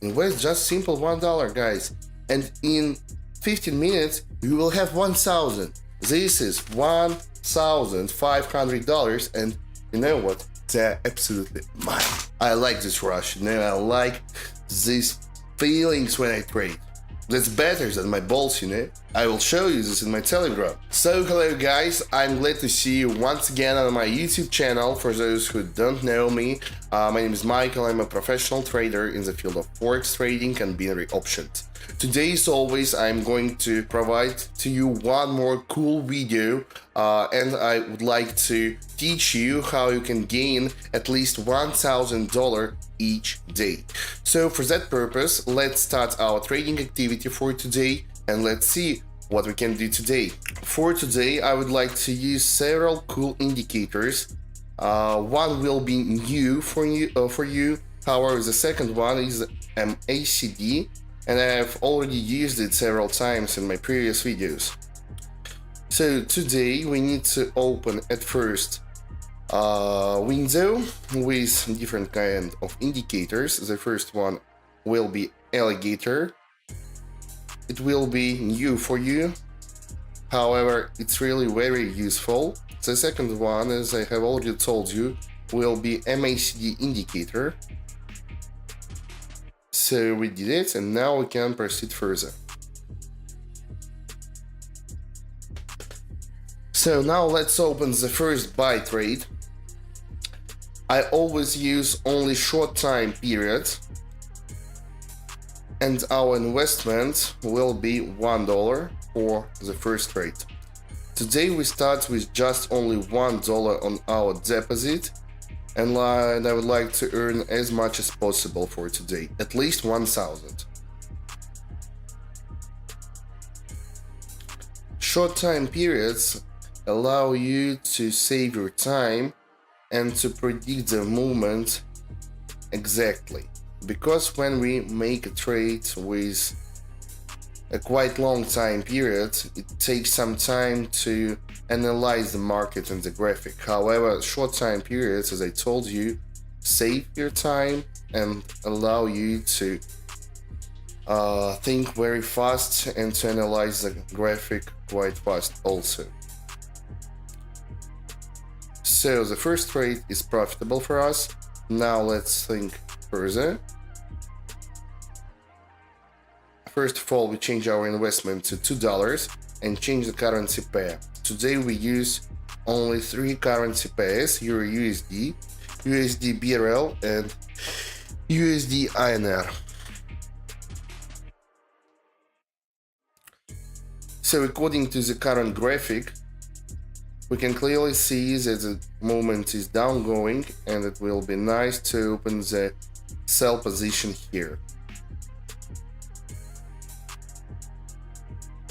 Invest just simple $1, guys, and in 15 minutes you will have 1,000. This is $1,500, and you know what? They're absolutely mine. I like this rush. I like these feelings when I trade. That's better than my balls, I will show you this in my Telegram. So hello guys, I'm glad to see you once again on my YouTube channel. For those who don't know me, my name is Michael. I'm a professional trader in the field of Forex trading and binary options. Today, as always, I'm going to provide to you one more cool video, and I would like to teach you how you can gain at least $1,000 each day. So for that purpose, let's start our trading activity for today and let's see what we can do today. For today, I would like to use several cool indicators. One will be new for you. However, the second one is MACD, and I have already used it several times in my previous videos. So today we need to open at first window with different kind of indicators. The first one will be alligator. It will be new for you. However, it's really very useful. The second one, as I have already told you, will be MACD indicator. So we did it, and now we can proceed further. So now let's open the first buy trade. I always use only short time periods, and our investment will be $1 for the first trade. Today we start with just only $1 on our deposit, and I would like to earn as much as possible for today, at least 1,000. Short time periods allow you to save your time and to predict the movement exactly. Because when we make a trade with a quite long time period, it takes some time to analyze the market and the graphic. However, short time periods, as I told you, save your time and allow you to think very fast and to analyze the graphic quite fast also. So the first trade is profitable for us. Now let's think further. First of all, we change our investment to $2 and change the currency pair. Today we use only 3 currency pairs: Euro USD, USD BRL, and USD INR. So according to the current graphic, we can clearly see that the movement is down going, and it will be nice to open the sell position here.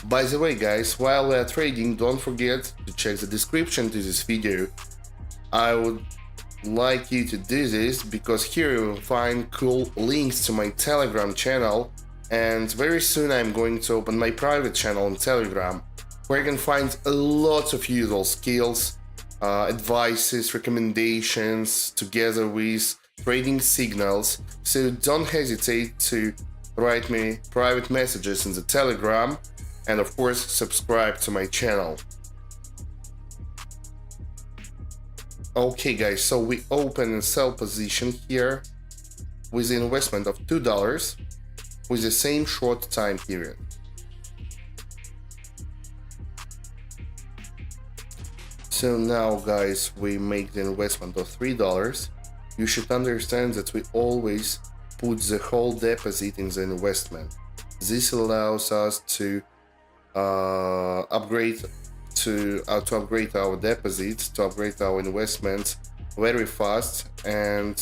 By the way guys, while we are trading, don't forget to check the description to this video. I would like you to do this because here you will find cool links to my Telegram channel, and very soon I'm going to open my private channel on Telegram, where you can find a lot of useful skills, advices, recommendations, together with trading signals. So don't hesitate to write me private messages in the Telegram, and of course subscribe to my channel. Okay guys, so we open a sell position here with the investment of $2 with the same short time period. So now guys, we make the investment of $3. You should understand that we always put the whole deposit in the investment. This allows us to upgrade our deposits, to upgrade our investments very fast, and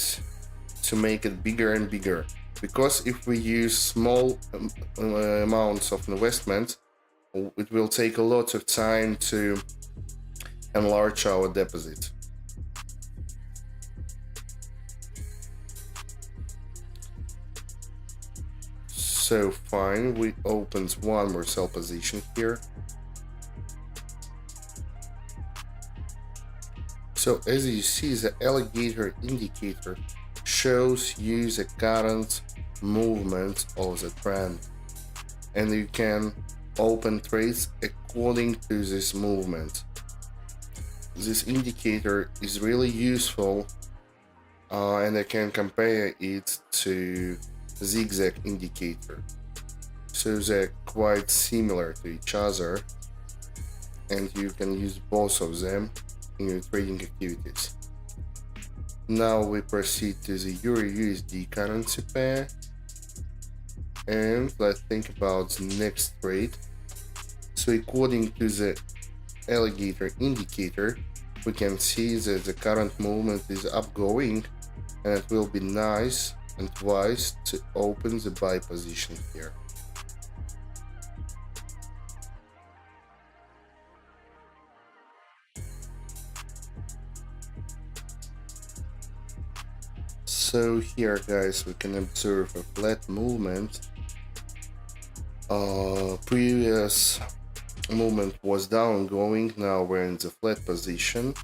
to make it bigger and bigger. Because if we use small amounts of investment, it will take a lot of time to enlarge our deposit. So fine, we opened one more sell position here. So as you see, the alligator indicator shows you the current movement of the trend, and you can open trades according to this movement. This indicator is really useful, and I can compare it to zigzag indicator. So they're quite similar to each other, and you can use both of them in your trading activities. Now we proceed to the Euro USD currency pair, and let's think about the next trade. So according to the alligator indicator, we can see that the current movement is upgoing, and it will be nice and wise to open the buy position here. So here, guys, we can observe a flat movement. Previous movement was down going, now we're in the flat position,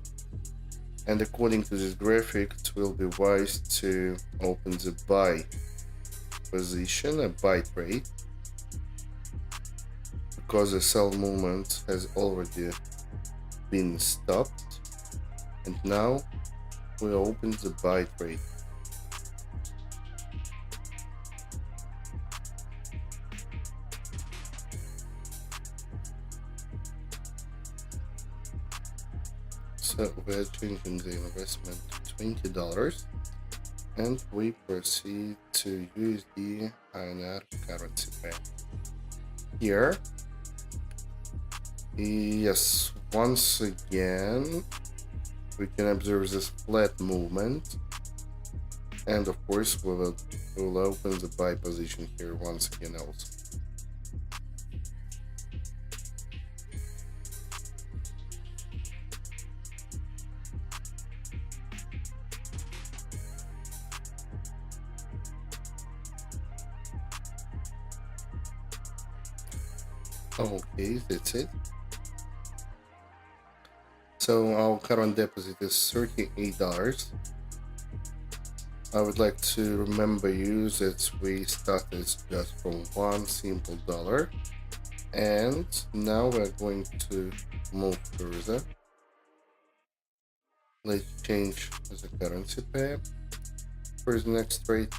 and according to this graphic, it will be wise to open the buy position, a buy trade, because the sell movement has already been stopped, and now we open the buy trade. So we're changing the investment to $20, and we proceed to USD INR currency pair. Here, yes, once again, we can observe this flat movement, and of course we will open the buy position here once again also. Okay, that's it. So our current deposit is $38. I would like to remember you that we started just from one simple dollar, and now we're going to move further. Let's change the currency pair for the next trade.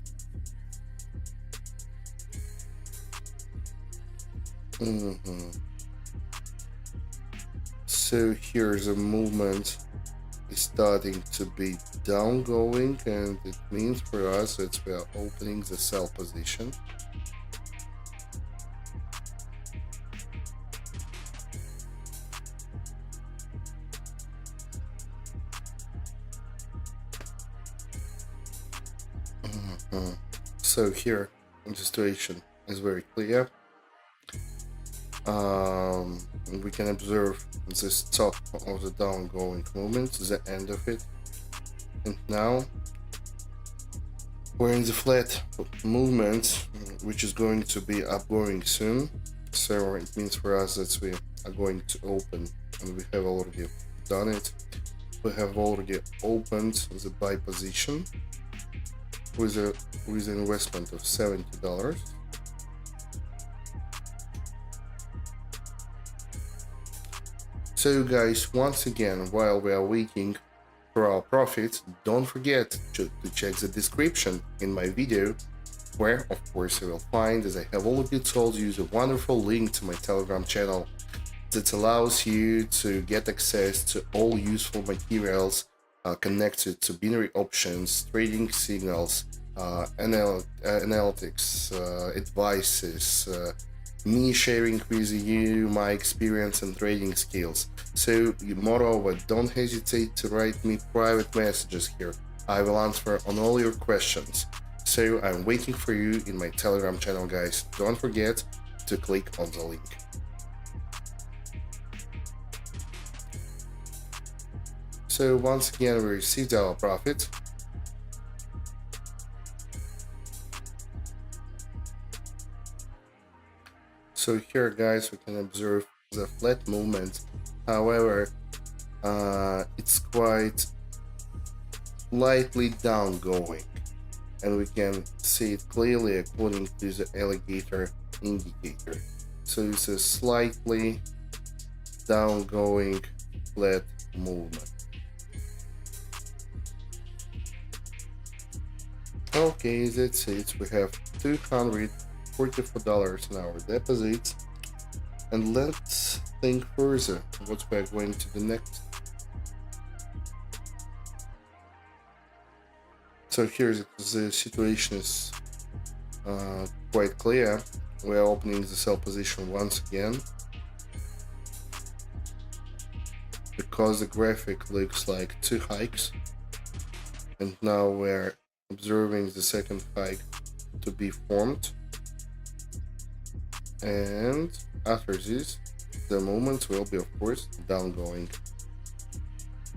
So here's a movement is starting to be down going, and it means for us that we are opening the sell position. So here the situation is very clear. We can observe this top of the downgoing movement, the end of it, and now we're in the flat movement, which is going to be upgoing soon. So it means for us that we are going to open, and we have already done it. We have already opened the buy position with an investment of $70. So guys, once again, while we are waiting for our profits, don't forget to check the description in my video, where of course you will find, as I have already told you, the wonderful link to my Telegram channel that allows you to get access to all useful materials connected to binary options, trading signals, analytics, advices, me sharing with you my experience and trading skills. So moreover, don't hesitate to write me private messages here. I will answer on all your questions. So I'm waiting for you in my Telegram channel, guys. Don't forget to click on the link. So once again, we received our profit. So here, guys, we can observe the flat movement. However, it's quite lightly down going, and we can see it clearly according to the alligator indicator. So it's a slightly downgoing flat movement. Okay, that's it. We have $244 in our deposits, and let's think further what we're going to do next. So here the situation is quite clear. We're opening the sell position once again because the graphic looks like two hikes, and now we're observing the second hike to be formed, and after this the movement will be of course downgoing.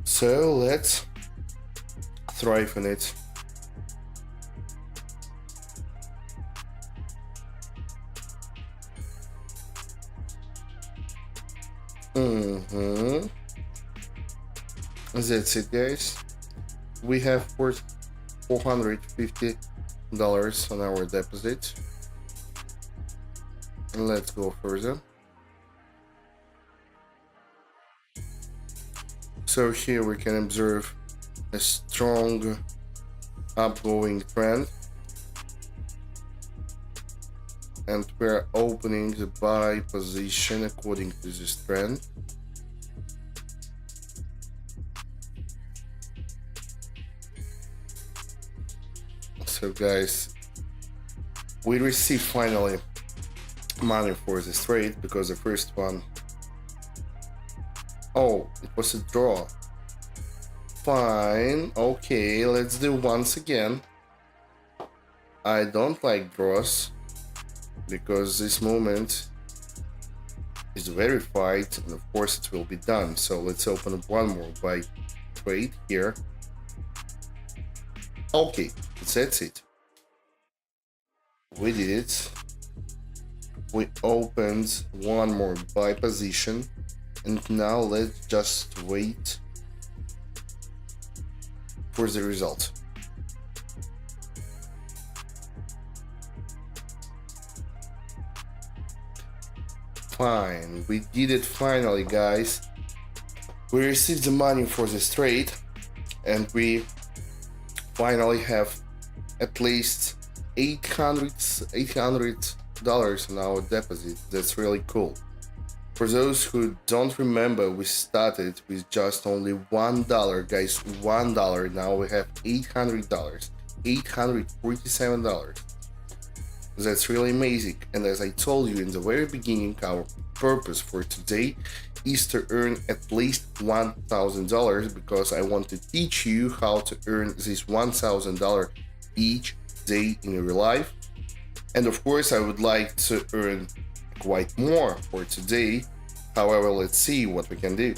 So let's thrive in it. That's it, guys. We have $450 on our deposit. And let's go further. So here we can observe a strong upgoing trend, and we're opening the buy position according to this trend. So guys, we received finally money for this trade because the first one, oh, it was a draw. Fine, okay, let's do once again. I don't like draws because this moment is verified and of course it will be done. So let's open one more buy trade here. Okay, that's it. We did it. We opened one more buy position, and now let's just wait for the result. Fine, we did it finally, guys. We received the money for this trade, and we finally have at least $800 in our deposit. That's really cool. For those who don't remember, we started with just only $1, guys. $1. Now we have $800, $847. That's really amazing. And as I told you in the very beginning, our purpose for today is to earn at least $1,000, because I want to teach you how to earn this $1,000 each day in your life. And of course, I would like to earn quite more for today. However, let's see what we can do.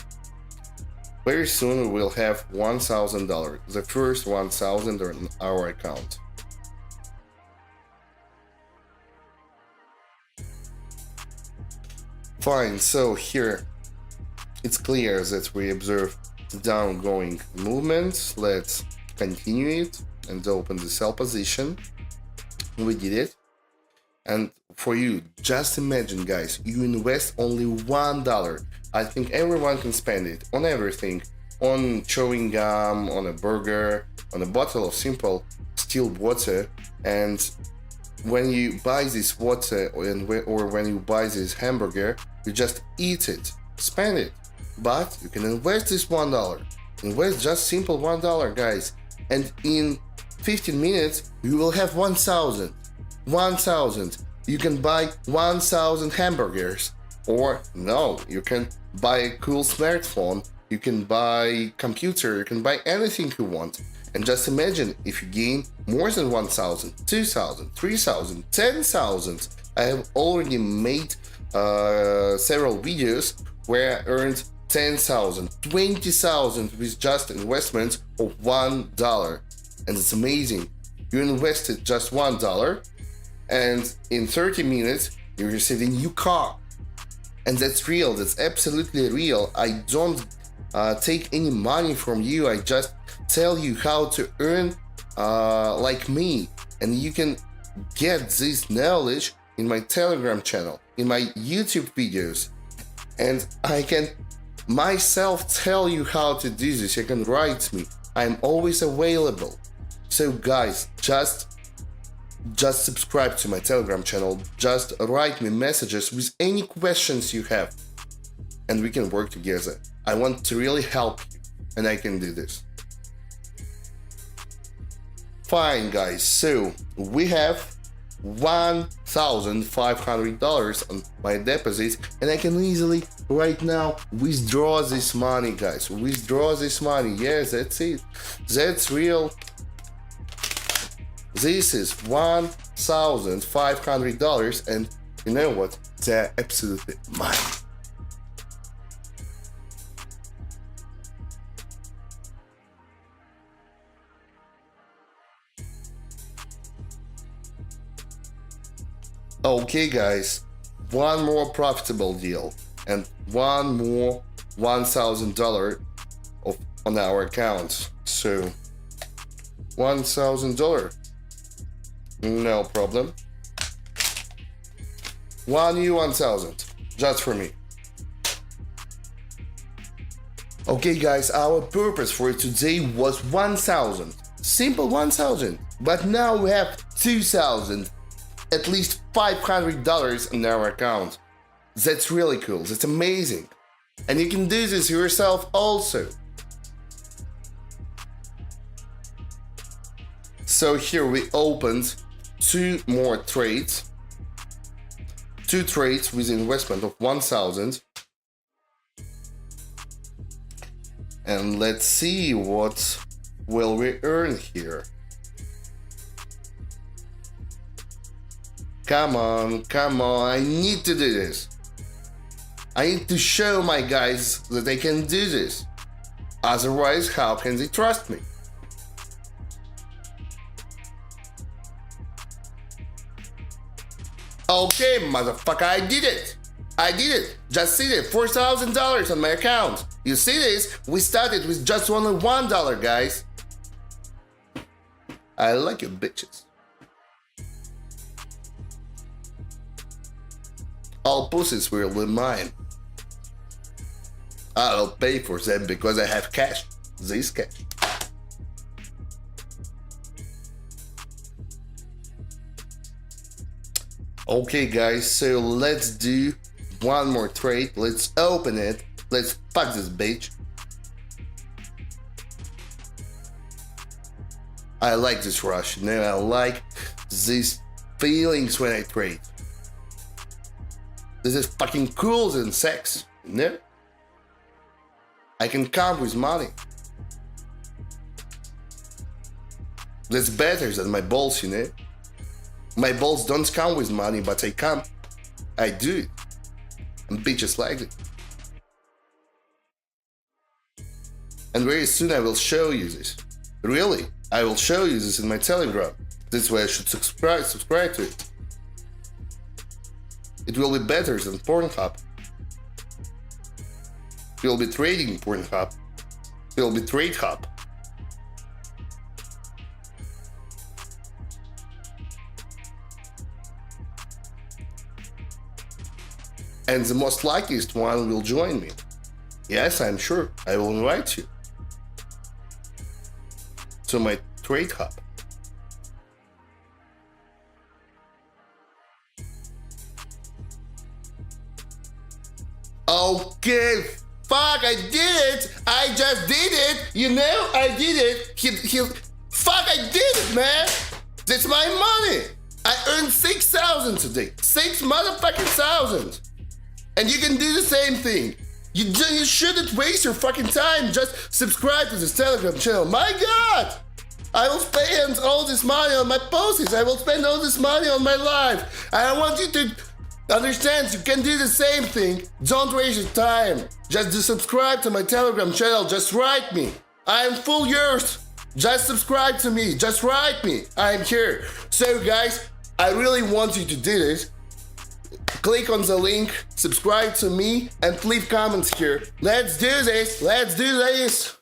Very soon we will have $1,000, the first $1,000 on our account. Fine, so here it's clear that we observe the downgoing movement. Let's continue it and open the sell position. We did it. And for you, just imagine, guys, you invest only $1. I think everyone can spend it on everything, on chewing gum, on a burger, on a bottle of simple still water. And when you buy this water or when you buy this hamburger, you just eat it, spend it. But you can invest this $1. Invest just simple $1, guys. And in 15 minutes, you will have 1,000. 1,000. You can buy 1,000 hamburgers. Or no, you can buy a cool smartphone. You can buy computer. You can buy anything you want. And just imagine if you gain more than 1,000, 2,000, 3,000, 10,000. I have already made several videos where I earned 10,000, 20,000 with just investments of $1. And it's amazing. You invested just $1, and in 30 minutes you received a new car. And that's real. That's absolutely real. I don't take any money from you. I just tell you how to earn like me. And you can get this knowledge in my Telegram channel, in my YouTube videos. And I can myself tell you how to do this. You can write me. I'm always available. So guys, just subscribe to my Telegram channel. Just write me messages with any questions you have. And we can work together. I want to really help you. And I can do this. Fine guys, so we have $1,500 on my deposit, and I can easily right now withdraw this money, guys. Withdraw this money. Yes, that's it. That's real. This is $1,500, and you know what? They're absolutely mine. Okay guys, one more profitable deal and one more $1,000 on our account. So $1,000, no problem. One new 1,000, just for me. Okay guys, our purpose for today was 1,000, simple 1,000, but now we have 2,000. At least $500 in our account. That's really cool. That's amazing. And you can do this yourself also. So here we opened two more trades. Two trades with investment of 1,000. And let's see what will we earn here. Come on, I need to do this. I need to show my guys that I can do this. Otherwise, how can they trust me? Okay, motherfucker, I did it. Just see it, $4,000 on my account. You see this? We started with just only $1, guys. I like you bitches. All pussies will be mine. I'll pay for them because I have cash. This cash. Okay guys, so let's do one more trade. Let's open it. Let's fuck this bitch. I like this rush. You know, I like these feelings when I trade. This is fucking cool than sex, you know? I can come with money. That's better than my balls, you know? My balls don't come with money, but I come. I do it. And bitches like it. And very soon I will show you this. Really, I will show you this in my Telegram. That's why I should subscribe to it. It will be better than Pornhub. It will be trading Pornhub. It will be Trade Hub. And the most likeliest one will join me. Yes, I'm sure. I will invite you to my Trade Hub. Okay, fuck, I did it. I just did it. You know, I did it. Fuck, I did it, man. That's my money. I earned 6,000 today. 6 motherfucking thousand. And you can do the same thing. You shouldn't waste your fucking time. Just subscribe to this Telegram channel. My God! I will spend all this money on my posts. I will spend all this money on my life. And I want you to understand you can do the same thing. Don't waste your time. Just subscribe to my Telegram channel. Just write me. I am full yours. Just subscribe to me. Just write me. I am here. So guys, I really want you to do this. Click on the link, subscribe to me, and leave comments here. Let's do this. Let's do this.